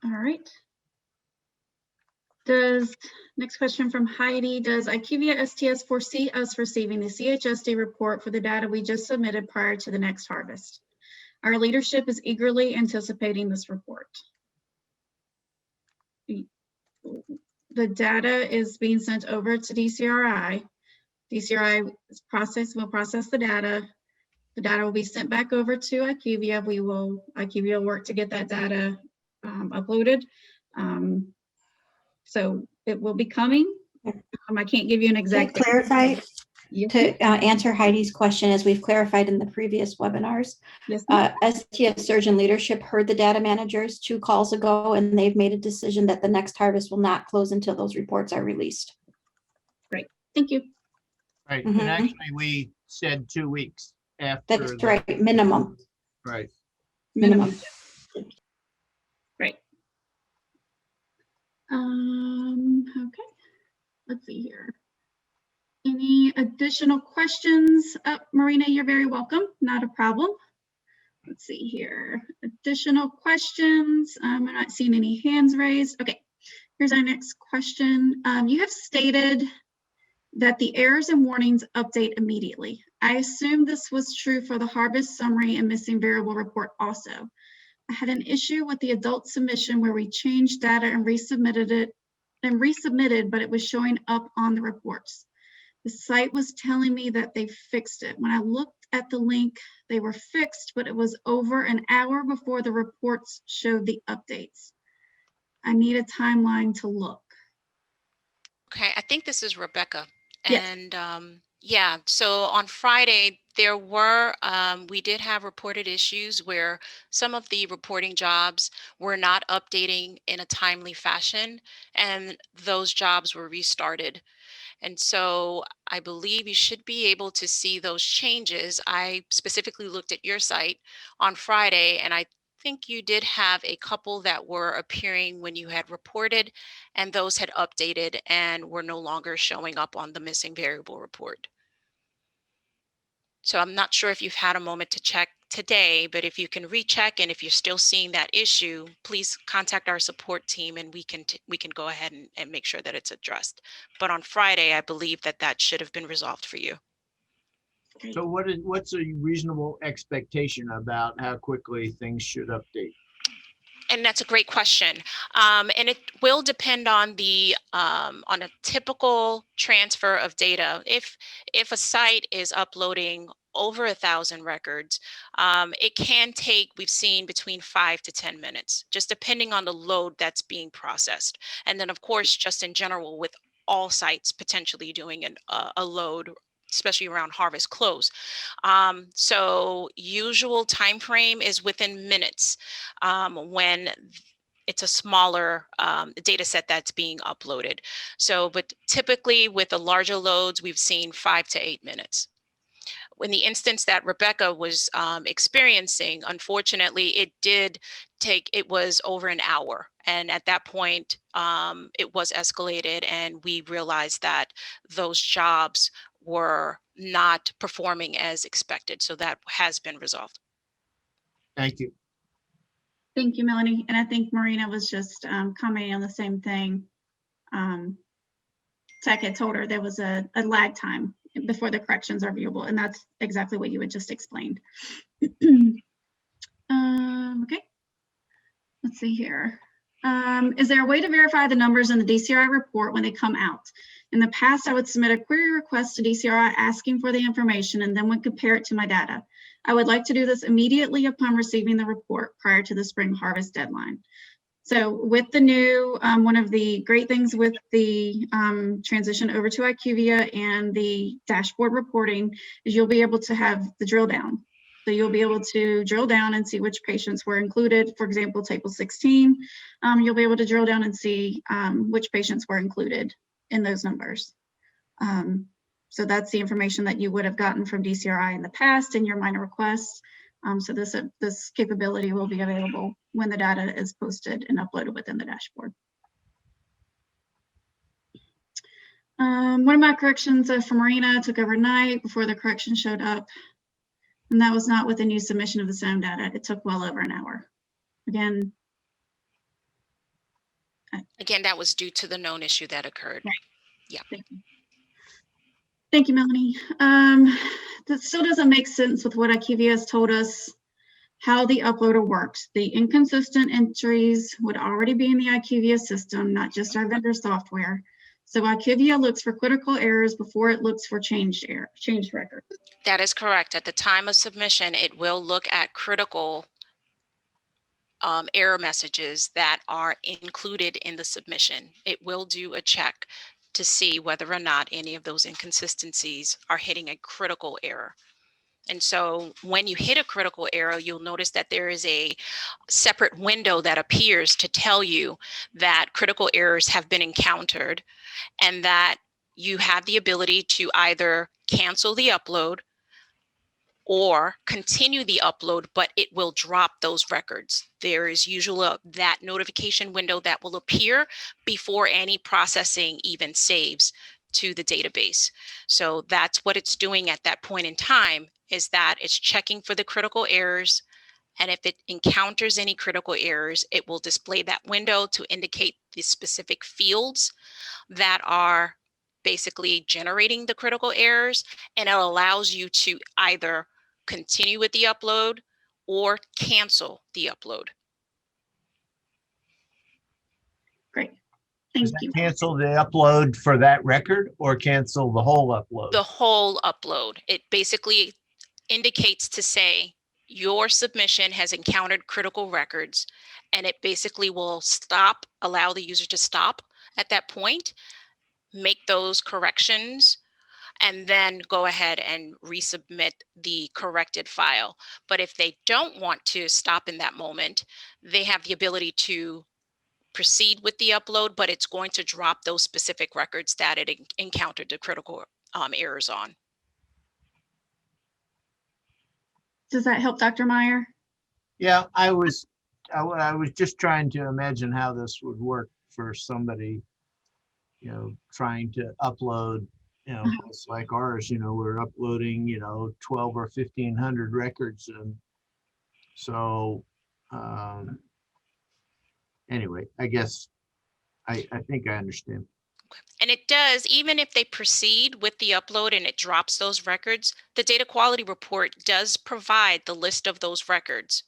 Speaker 1: All right. Next question from Heidi, does IQVIA STS foresee us receiving the CHSD report for the data we just submitted prior to the next harvest? Our leadership is eagerly anticipating this report. The data is being sent over to DCRI. DCRI will process the data. The data will be sent back over to IQVIA. IQVIA will work to get that data uploaded. So it will be coming. I can't give you an exact.
Speaker 4: To clarify,
Speaker 1: Yes.
Speaker 4: to answer Heidi's question, as we've clarified in the previous webinars,
Speaker 1: Yes.
Speaker 4: STS surgeon leadership heard the data managers 2 calls ago, and they've made a decision that the next harvest will not close until those reports are released.
Speaker 1: Great, thank you.
Speaker 9: Right, and actually we said 2 weeks after.
Speaker 4: That's right, minimum.
Speaker 9: Right.
Speaker 4: Minimum.
Speaker 1: Great. Okay, let's see here. Any additional questions? Marina, you're very welcome. Not a problem. Let's see here. Additional questions. I'm not seeing any hands raised. Okay, here's our next question. You have stated that the errors and warnings update immediately. I assume this was true for the harvest summary and missing variable report also. I had an issue with the adult submission where we changed data and resubmitted, but it was showing up on the reports. The site was telling me that they fixed it. When I looked at the link, they were fixed, but it was over an hour before the reports showed the updates. I need a timeline to look.
Speaker 5: Okay, I think this is Rebecca.
Speaker 1: Yes.
Speaker 5: And yeah, so on Friday, we did have reported issues where some of the reporting jobs were not updating in a timely fashion, and those jobs were restarted. And so I believe you should be able to see those changes. I specifically looked at your site on Friday, and I think you did have a couple that were appearing when you had reported, and those had updated and were no longer showing up on the missing variable report. So I'm not sure if you've had a moment to check today, but if you can recheck, and if you're still seeing that issue, please contact our support team and we can go ahead and make sure that it's addressed. But on Friday, I believe that should have been resolved for you.
Speaker 9: So what's a reasonable expectation about how quickly things should update?
Speaker 5: And that's a great question. And it will depend on on a typical transfer of data. If a site is uploading over 1,000 records, it can take, we've seen, between 5 to 10 minutes, just depending on the load that's being processed. And then, of course, just in general, with all sites potentially doing a load, especially around harvest close. So usual time frame is within minutes when it's a smaller data set that's being uploaded. So, but typically with the larger loads, we've seen 5 to 8 minutes. In the instance that Rebecca was experiencing, unfortunately, it was over an hour. And at that point, it was escalated, and we realized that those jobs were not performing as expected. So that has been resolved.
Speaker 9: Thank you.
Speaker 1: Thank you, Melanie. And I think Marina was just commenting on the same thing. Tech had told her there was a lag time before the corrections are viewable, and that's exactly what you had just explained. Okay, let's see here. Is there a way to verify the numbers in the DCRI report when they come out? In the past, I would submit a query request to DCRI asking for the information and then would compare it to my data. I would like to do this immediately upon receiving the report prior to the spring harvest deadline. So with the new, one of the great things with the transition over to IQVIA and the dashboard reporting is you'll be able to have the drill down. So you'll be able to drill down and see which patients were included. For example, table 16, you'll be able to drill down and see which patients were included in those numbers. So that's the information that you would have gotten from DCRI in the past in your minor requests. So this capability will be available when the data is posted and uploaded within the dashboard. One of my corrections for Marina took overnight before the correction showed up. And that was not with the new submission of the SOM data. It took well over an hour. Again,
Speaker 5: that was due to the known issue that occurred.
Speaker 1: Right.
Speaker 5: Yeah.
Speaker 1: Thank you, Melanie. That still doesn't make sense with what IQVIA has told us how the uploader works. The inconsistent entries would already be in the IQVIA system, not just our vendor software. So IQVIA looks for critical errors before it looks for changed records.
Speaker 5: That is correct. At the time of submission, it will look at critical error messages that are included in the submission. It will do a check to see whether or not any of those inconsistencies are hitting a critical error. And so when you hit a critical error, you'll notice that there is a separate window that appears to tell you that critical errors have been encountered and that you have the ability to either cancel the upload or continue the upload, but it will drop those records. There is usually that notification window that will appear before any processing even saves to the database. So that's what it's doing at that point in time, is that it's checking for the critical errors. And if it encounters any critical errors, it will display that window to indicate the specific fields that are basically generating the critical errors. And it allows you to either continue with the upload or cancel the upload.
Speaker 1: Great.
Speaker 9: Does
Speaker 1: Thank you.
Speaker 9: that cancel the upload for that record or cancel the whole upload?
Speaker 5: The whole upload. It basically indicates to say your submission has encountered critical records, and it basically will stop, allow the user to stop at that point, make those corrections, and then go ahead and resubmit the corrected file. But if they don't want to stop in that moment, they have the ability to proceed with the upload, but it's going to drop those specific records that it encountered the critical errors on.
Speaker 1: Does that help, Dr. Meyer?
Speaker 9: Yeah, I was I was just trying to imagine how this would work for somebody, trying to upload, it's like ours, we're uploading, 12 or 1,500 records. And so, anyway, I guess I think I understand.
Speaker 5: And it does, even if they proceed with the upload and it drops those records, the data quality report does provide the list of those records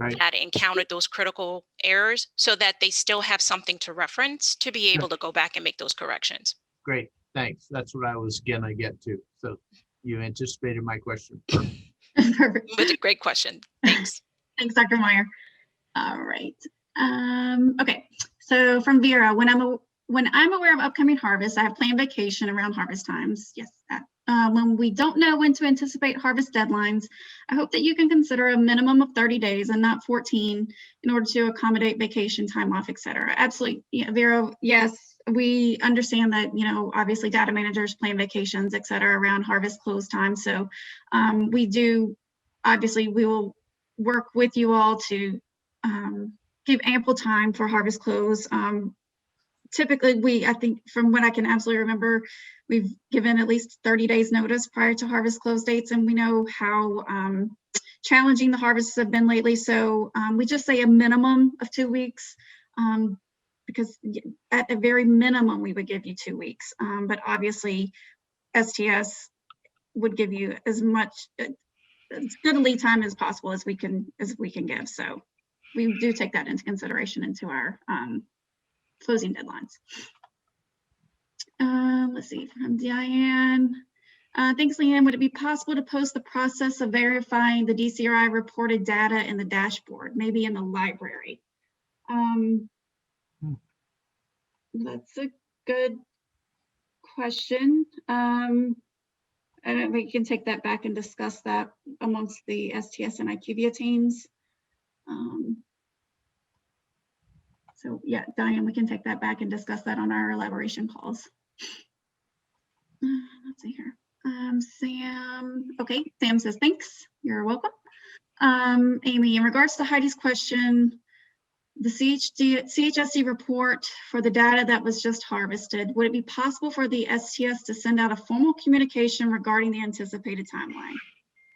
Speaker 9: Right.
Speaker 5: that encountered those critical errors so that they still have something to reference to be able to go back and make those corrections.
Speaker 9: Great, thanks. That's what I was gonna get to. So you anticipated my question.
Speaker 1: Perfect.
Speaker 5: But a great question. Thanks.
Speaker 1: Thanks, Dr. Meyer. All right. Okay. So from Vera, when I'm aware of upcoming harvest, I have planned vacation around harvest times. Yes, that. When we don't know when to anticipate harvest deadlines, I hope that you can consider a minimum of 30 days and not 14 in order to accommodate vacation time off, et cetera. Absolutely. Yeah, Vera, yes, we understand that, obviously data managers plan vacations, et cetera, around harvest close time. So obviously we will work with you all to give ample time for harvest close. Typically, I think from what I can absolutely remember, we've given at least 30 days notice prior to harvest close dates, and we know how challenging the harvests have been lately. So we just say a minimum of 2 weeks, because at a very minimum, we would give you 2 weeks. But obviously, STS would give you as much as good a lead time as possible as we can give. So we do take that into consideration into our closing deadlines. Let's see, from Diane. Thanks, Leanne. Would it be possible to post the process of verifying the DCRI reported data in the dashboard, maybe in the library? That's a good question. And we can take that back and discuss that amongst the STS and IQVIA teams. So yeah, Diane, we can take that back and discuss that on our elaboration calls. Let's see here. Sam, okay, Sam says, thanks, you're welcome. Amy, in regards to Heidi's question, the CHSD report for the data that was just harvested, would it be possible for the STS to send out a formal communication regarding the anticipated timeline?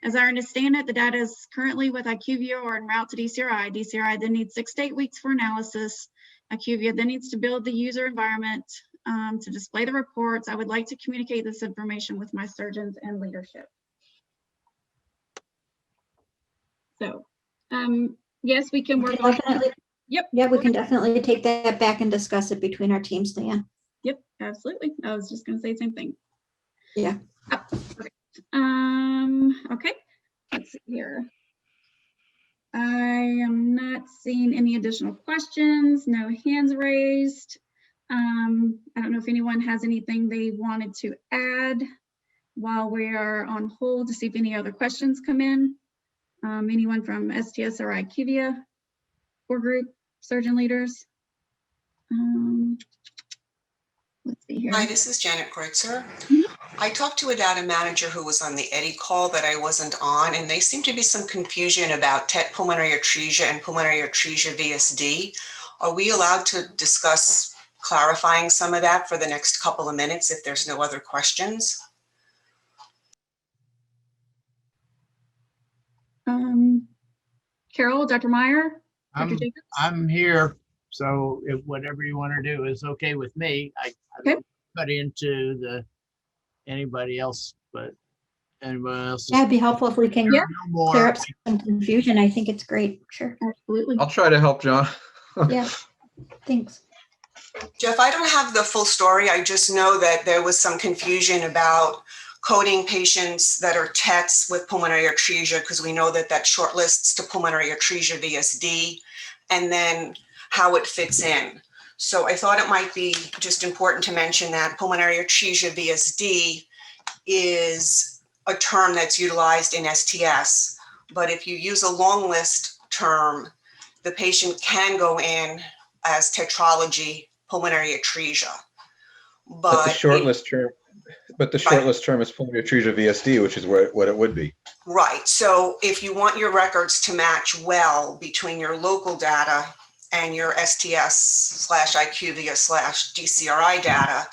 Speaker 1: As I understand it, the data is currently with IQVIA or en route to DCRI. DCRI then needs 6 to 8 weeks for analysis. IQVIA then needs to build the user environment to display the reports. I would like to communicate this information with my surgeons and leadership. So, yes, we can work on it. Yep.
Speaker 4: Yeah, we can definitely take that back and discuss it between our teams, Leanne.
Speaker 1: Yep, absolutely. I was just going to say the same thing.
Speaker 4: Yeah.
Speaker 1: Oh, perfect. Okay, let's see here. I am not seeing any additional questions, no hands raised. I don't know if anyone has anything they wanted to add while we are on hold to see if any other questions come in. Anyone from STS or IQVIA or group surgeon leaders? Let's see here.
Speaker 3: Hi, this is Janet Kreutzer. I talked to a data manager who was on the Eddie call that I wasn't on, and there seemed to be some confusion about TET pulmonary atresia and pulmonary atresia VSD. Are we allowed to discuss clarifying some of that for the next couple of minutes if there's no other questions?
Speaker 1: Carol, Dr. Meyer, Dr. Jacobs?
Speaker 9: I'm here, so if whatever you want to do is okay with me. I don't cut into anybody else, but anybody else.
Speaker 4: Yeah, it'd be helpful if we can
Speaker 9: more.
Speaker 4: clear up some confusion. I think it's great. Sure.
Speaker 1: Absolutely.
Speaker 7: I'll try to help, John.
Speaker 4: Yeah. Thanks.
Speaker 3: Jeff, I don't have the full story. I just know that there was some confusion about coding patients that are TETs with pulmonary atresia, because we know that that shortlists to pulmonary atresia VSD, and then how it fits in. So I thought it might be just important to mention that pulmonary atresia VSD is a term that's utilized in STS, but if you use a long list term, the patient can go in as tetralogy pulmonary atresia. But
Speaker 7: the short list term, is pulmonary atresia VSD, which is what it would be.
Speaker 3: Right. So if you want your records to match well between your local data and your STS/IQVIA/DCRI data,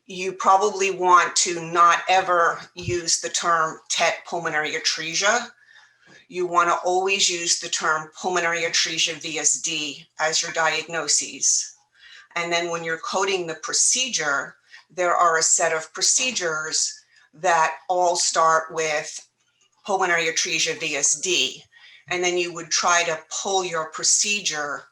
Speaker 3: you probably want to not ever use the term TET pulmonary atresia. You want to always use the term pulmonary atresia VSD as your diagnoses. And then when you're coding the procedure, there are a set of procedures that all start with pulmonary atresia VSD. And then you would try to pull your procedure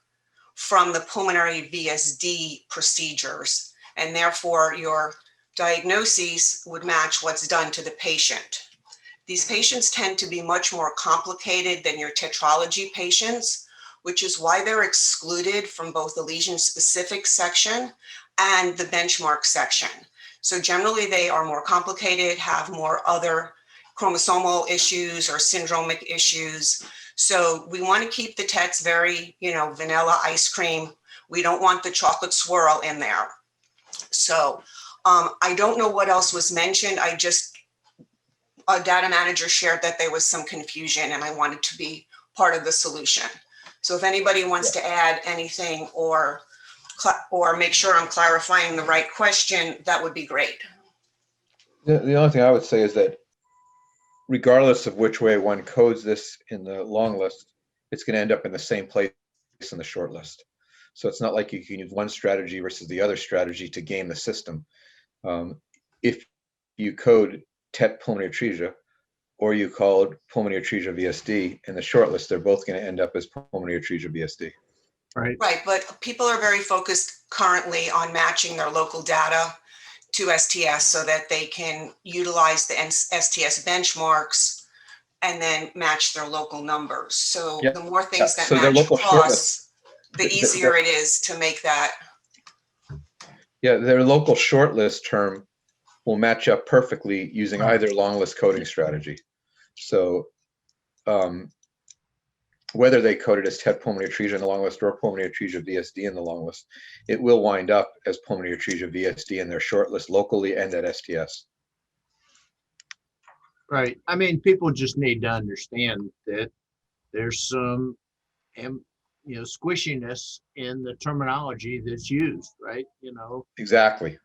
Speaker 3: from the pulmonary VSD procedures. And therefore your diagnoses would match what's done to the patient. These patients tend to be much more complicated than your tetralogy patients, which is why they're excluded from both the lesion-specific section and the benchmark section. So generally they are more complicated, have more other chromosomal issues or syndromic issues. So we want to keep the TETs very, vanilla ice cream. We don't want the chocolate swirl in there. So I don't know what else was mentioned. A data manager shared that there was some confusion and I wanted to be part of the solution. So if anybody wants to add anything or make sure I'm clarifying the right question, that would be great.
Speaker 7: The only thing I would say is that regardless of which way one codes this in the long list, it's going to end up in the same place in the short list. So it's not like you can use one strategy versus the other strategy to game the system. If you code TET pulmonary atresia, or you called pulmonary atresia VSD, in the short list, they're both going to end up as pulmonary atresia VSD.
Speaker 9: Right.
Speaker 3: Right, but people are very focused currently on matching their local data to STS so that they can utilize the STS benchmarks and then match their local numbers. So
Speaker 7: Yeah.
Speaker 3: the more things that
Speaker 7: So their
Speaker 3: match
Speaker 7: local
Speaker 3: across, the
Speaker 7: the-
Speaker 3: easier it is to make that.
Speaker 7: Yeah, their local short list term will match up perfectly using either long list coding strategy. So whether they code it as TET pulmonary atresia in the long list or pulmonary atresia VSD in the long list, it will wind up as pulmonary atresia VSD in their short list locally and at STS.
Speaker 9: Right. I mean, people just need to understand that there's some, squishiness in the terminology that's used, right?
Speaker 7: Exactly.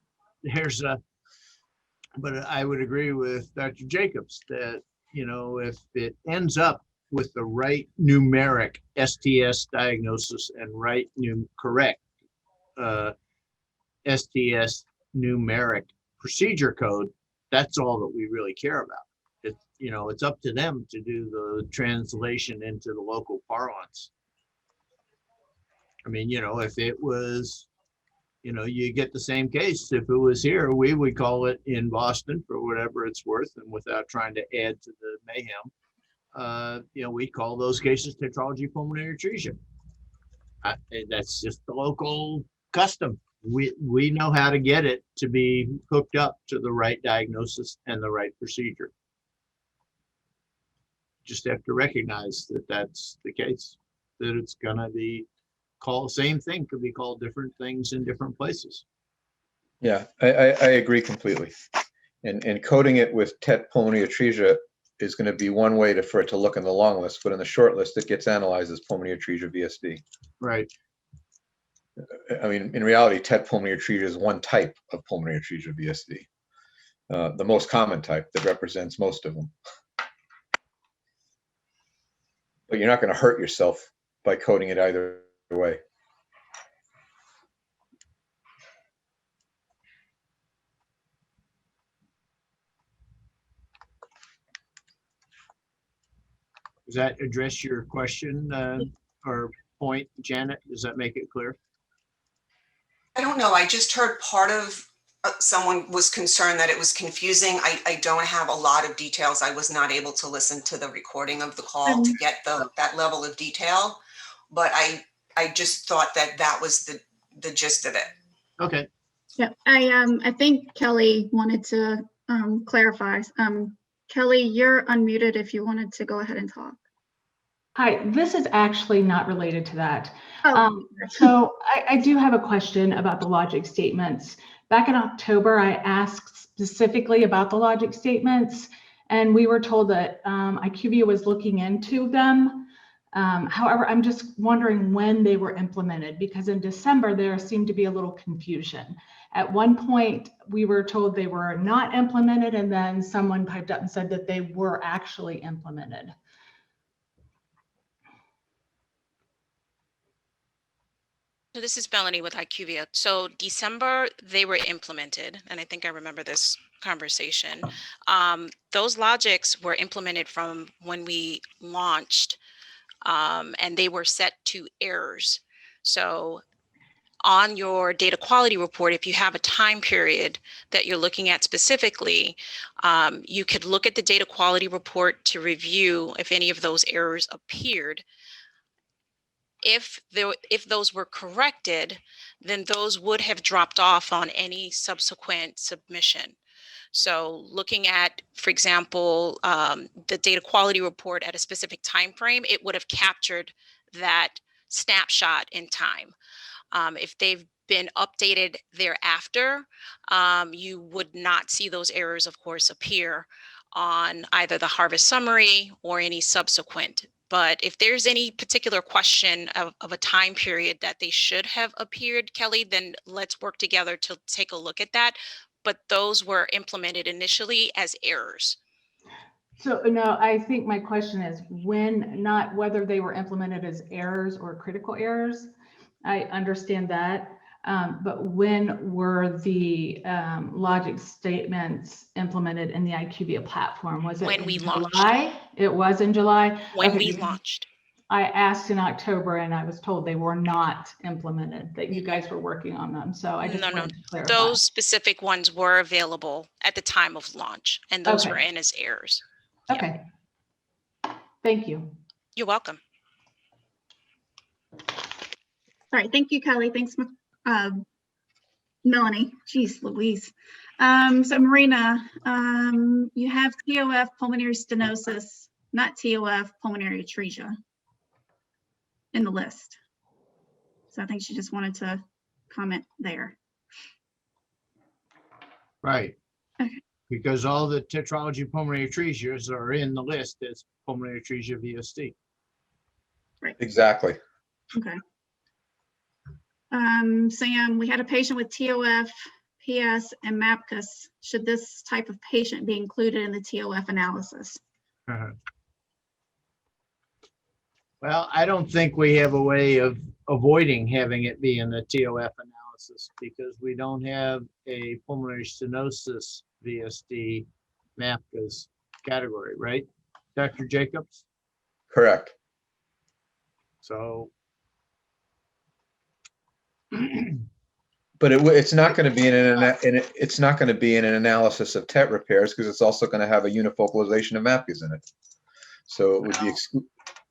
Speaker 9: But I would agree with Dr. Jacobs that, if it ends up with the right numeric STS diagnosis and correct STS numeric procedure code, that's all that we really care about. It's up to them to do the translation into the local parlance. I mean, if it was, you get the same case. If it was here, we would call it in Boston for whatever it's worth, and without trying to add to the mayhem, we call those cases tetralogy pulmonary atresia. That's just the local custom. We know how to get it to be hooked up to the right diagnosis and the right procedure. Just have to recognize that that's the case, that it's gonna be called the same thing, could be called different things in different places.
Speaker 7: Yeah, I agree completely. And coding it with TET pulmonary atresia is going to be one way for it to look in the long list, but in the short list, it gets analyzed as pulmonary atresia VSD.
Speaker 9: Right.
Speaker 7: I mean, in reality, TET pulmonary atresia is one type of pulmonary atresia VSD, the most common type that represents most of them. But you're not going to hurt yourself by coding it either way.
Speaker 9: Does that address your question or point, Janet? Does that make it clear?
Speaker 3: I don't know. I just heard part of someone was concerned that it was confusing. I don't have a lot of details. I was not able to listen to the recording of the call to get that level of detail. But I just thought that was the gist of it.
Speaker 9: Okay.
Speaker 1: Yeah, I think Kelly wanted to clarify. Kelly, you're unmuted if you wanted to go ahead and talk.
Speaker 10: Hi, this is actually not related to that.
Speaker 1: Oh.
Speaker 10: So I do have a question about the logic statements. Back in October, I asked specifically about the logic statements, And we were told that IQVIA was looking into them. However, I'm just wondering when they were implemented, because in December, there seemed to be a little confusion. At one point, we were told they were not implemented, and then someone piped up and said that they were actually implemented.
Speaker 5: So this is Melanie with IQVIA. So December, they were implemented, and I think I remember this conversation. Those logics were implemented from when we launched, and they were set to errors. So on your data quality report, if you have a time period that you're looking at specifically, you could look at the data quality report to review if any of those errors appeared. If those were corrected, then those would have dropped off on any subsequent submission. So looking at, for example, the data quality report at a specific time frame, it would have captured that snapshot in time. If they've been updated thereafter, you would not see those errors, of course, appear on either the harvest summary or any subsequent. But if there's any particular question of a time period that they should have appeared, Kelly, then let's work together to take a look at that. But those were implemented initially as errors.
Speaker 10: So no, I think my question is when, not whether they were implemented as errors or critical errors. I understand that, but when were the logic statements implemented in the IQVIA platform? Was it
Speaker 5: When we launched.
Speaker 10: July? It was in July?
Speaker 5: When
Speaker 10: Okay.
Speaker 5: we launched.
Speaker 10: I asked in October and I was told they were not implemented, that you guys were working on them. So I just wanted to clarify.
Speaker 5: Those specific ones were available at the time of launch, and those were in as errors.
Speaker 10: Okay. Thank you.
Speaker 5: You're welcome.
Speaker 1: All right, thank you, Kelly. Thanks, Melanie. Jeez Louise. So Marina, you have TOF, pulmonary stenosis, not TOF, pulmonary atresia in the list. So I think she just wanted to comment there.
Speaker 9: Right.
Speaker 1: Okay.
Speaker 9: Because all the tetralogy pulmonary atresias are in the list as pulmonary atresia VSD.
Speaker 1: Right.
Speaker 7: Exactly.
Speaker 1: Okay. Sam, we had a patient with TOF, PS, and MAPCUS. Should this type of patient be included in the TOF analysis?
Speaker 9: Well, I don't think we have a way of avoiding having it be in the TOF analysis because we don't have a pulmonary stenosis VSD MAPCUS category, right? Dr. Jacobs?
Speaker 7: Correct.
Speaker 9: So.
Speaker 7: But it's not going to be it's not going to be in an analysis of TET repairs because it's also going to have a unifocalization of MAPCUS in it. So it would be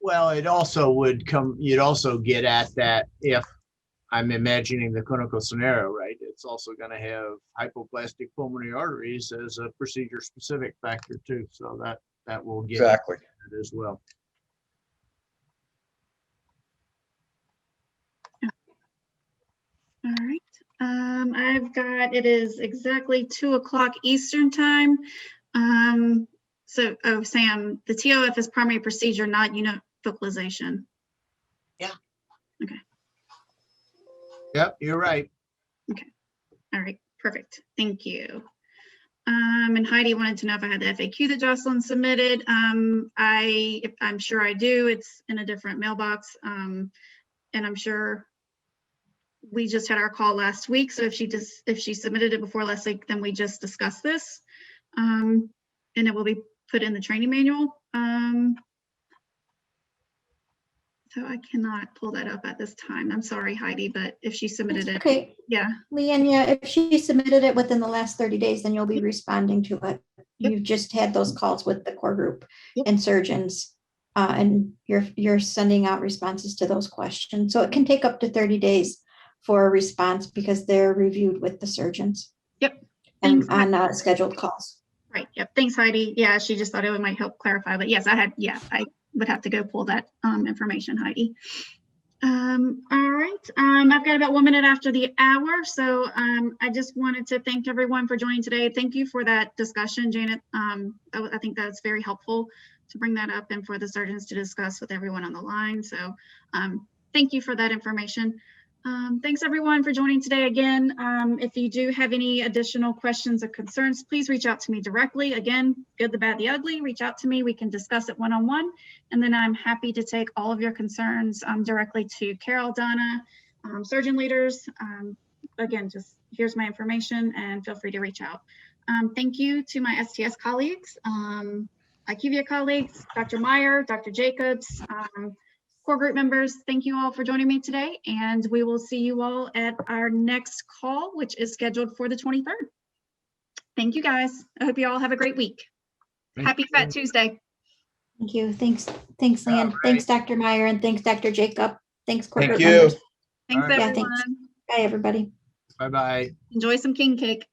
Speaker 9: well, it also would come. You'd also get at that if I'm imagining the clinical scenario, right? It's also going to have hypoplastic pulmonary arteries as a procedure-specific factor too. So that will get
Speaker 7: exactly
Speaker 9: it as well.
Speaker 1: All right. I've got, it is exactly 2 o'clock Eastern time. So, oh, Sam, the TOF is primary procedure, not unifocalization.
Speaker 3: Yeah.
Speaker 1: Okay.
Speaker 9: Yep, you're right.
Speaker 1: Okay. All right. Perfect. Thank you. And Heidi wanted to know if I had the FAQ that Jocelyn submitted. I'm sure I do. It's in a different mailbox. And I'm sure we just had our call last week. So if she submitted it before last week, then we just discussed this. And it will be put in the training manual. So I cannot pull that up at this time. I'm sorry, Heidi, but if she submitted it.
Speaker 4: Okay.
Speaker 1: Yeah.
Speaker 4: Leanne, yeah, if she submitted it within the last 30 days, then you'll be responding to it.
Speaker 1: Yep.
Speaker 4: You've just had those calls with the core group
Speaker 1: Yep.
Speaker 4: and surgeons, and you're sending out responses to those questions. So it can take up to 30 days for a response because they're reviewed with the surgeons.
Speaker 1: Yep.
Speaker 4: And
Speaker 1: Thanks,
Speaker 4: on scheduled calls.
Speaker 1: Right. Yep. Thanks, Heidi. Yeah, she just thought it might help clarify, but yes, I would have to go pull that information, Heidi. All right. I've got about 1 minute after the hour, so I just wanted to thank everyone for joining today. Thank you for that discussion, Janet. I think that's very helpful to bring that up and for the surgeons to discuss with everyone on the line. So thank you for that information. Thanks everyone for joining today again. If you do have any additional questions or concerns, please reach out to me directly. Again, good, the bad, the ugly, reach out to me. We can discuss it one-on-one. And then I'm happy to take all of your concerns directly to Carol, Donna, surgeon leaders. Again, just here's my information and feel free to reach out. Thank you to my STS colleagues, IQVIA colleagues, Dr. Meyer, Dr. Jacobs, core group members. Thank you all for joining me today, and we will see you all at our next call, which is scheduled for the 23rd. Thank you guys. I hope you all have a great week. Happy Fat Tuesday.
Speaker 4: Thank you. Thanks, Leanne.
Speaker 9: right.
Speaker 4: Thanks, Dr. Meyer, and thanks, Dr. Jacob. Thanks, core
Speaker 7: Thank
Speaker 4: group
Speaker 7: you.
Speaker 4: members.
Speaker 1: Thanks
Speaker 9: All right.
Speaker 4: Yeah,
Speaker 1: everyone.
Speaker 4: thanks. Bye, everybody.
Speaker 9: Bye-bye.
Speaker 1: Enjoy some king cake.